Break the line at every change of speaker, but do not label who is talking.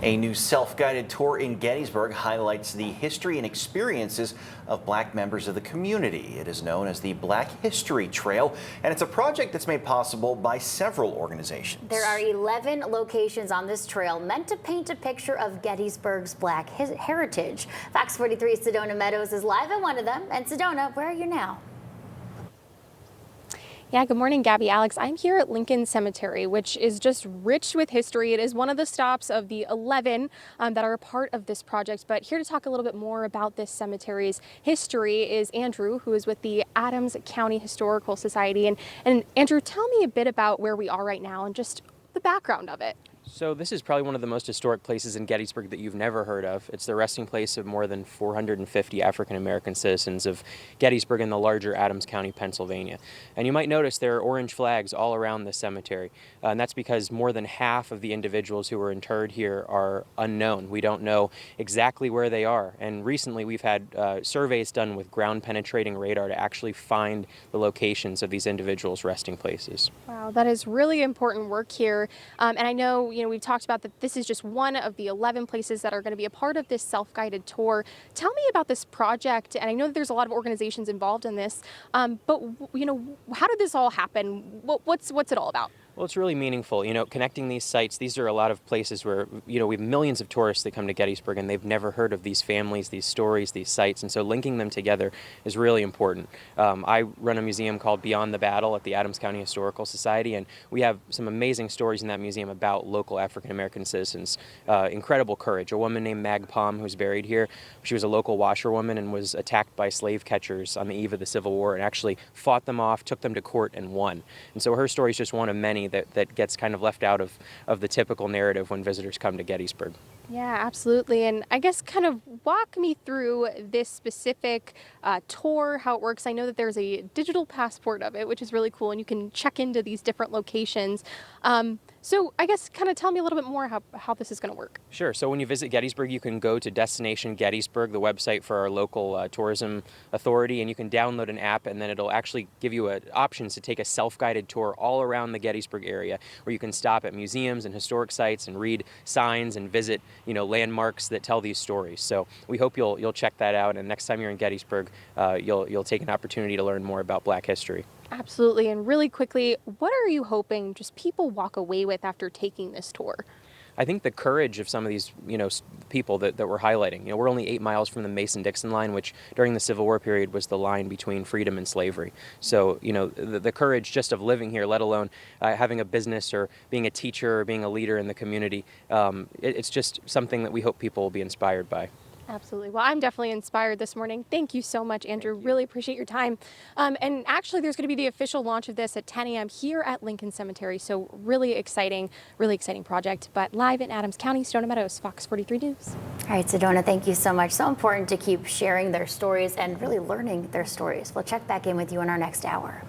A new self-guided tour in Gettysburg highlights the history and experiences of Black members of the community. It is known as the Black History Trail, and it's a project that's made possible by several organizations.
There are 11 locations on this trail meant to paint a picture of Gettysburg's Black heritage. Fox 43's Sedona Meadows is live at one of them. And Sedona, where are you now?
Yeah, good morning, Gabby, Alex. I'm here at Lincoln Cemetery, which is just rich with history. It is one of the stops of the 11 that are a part of this project. But here to talk a little bit more about this cemetery's history is Andrew, who is with the Adams County Historical Society. And Andrew, tell me a bit about where we are right now and just the background of it.
So this is probably one of the most historic places in Gettysburg that you've never heard of. It's the resting place of more than 450 African-American citizens of Gettysburg and the larger Adams County, Pennsylvania. And you might notice there are orange flags all around the cemetery. And that's because more than half of the individuals who were interred here are unknown. We don't know exactly where they are. And recently we've had surveys done with ground-penetrating radar to actually find the locations of these individuals' resting places.
Wow, that is really important work here. And I know, we've talked about that this is just one of the 11 places that are going to be a part of this self-guided tour. Tell me about this project, and I know that there's a lot of organizations involved in this, but how did this all happen? What's it all about?
Well, it's really meaningful, connecting these sites. These are a lot of places where, we have millions of tourists that come to Gettysburg and they've never heard of these families, these stories, these sites. And so linking them together is really important. I run a museum called Beyond the Battle at the Adams County Historical Society, and we have some amazing stories in that museum about local African-American citizens. Incredible courage. A woman named Mag Palm, who's buried here, she was a local washerwoman and was attacked by slave catchers on the eve of the Civil War and actually fought them off, took them to court, and won. And so her story is just one of many that gets kind of left out of the typical narrative when visitors come to Gettysburg.
Yeah, absolutely. And I guess kind of walk me through this specific tour, how it works. I know that there's a digital passport of it, which is really cool, and you can check into these different locations. So I guess kind of tell me a little bit more how this is going to work.
Sure. So when you visit Gettysburg, you can go to Destination Gettysburg, the website for our local tourism authority, and you can download an app, and then it'll actually give you options to take a self-guided tour all around the Gettysburg area, where you can stop at museums and historic sites and read signs and visit landmarks that tell these stories. So we hope you'll check that out, and next time you're in Gettysburg, you'll take an opportunity to learn more about Black history.
Absolutely. And really quickly, what are you hoping just people walk away with after taking this tour?
I think the courage of some of these, people that we're highlighting. We're only 8 miles from the Mason-Dixon line, which during the Civil War period was the line between freedom and slavery. So, the courage just of living here, let alone having a business or being a teacher or being a leader in the community, it's just something that we hope people will be inspired by.
Absolutely. Well, I'm definitely inspired this morning. Thank you so much, Andrew. Really appreciate your time. And actually, there's going to be the official launch of this at 10 a.m. here at Lincoln Cemetery. So really exciting project. But live in Adams County, Sedona Meadows, Fox 43 News.
All right, Sedona, thank you so much. So important to keep sharing their stories and really learning their stories. We'll check back in with you in our next hour.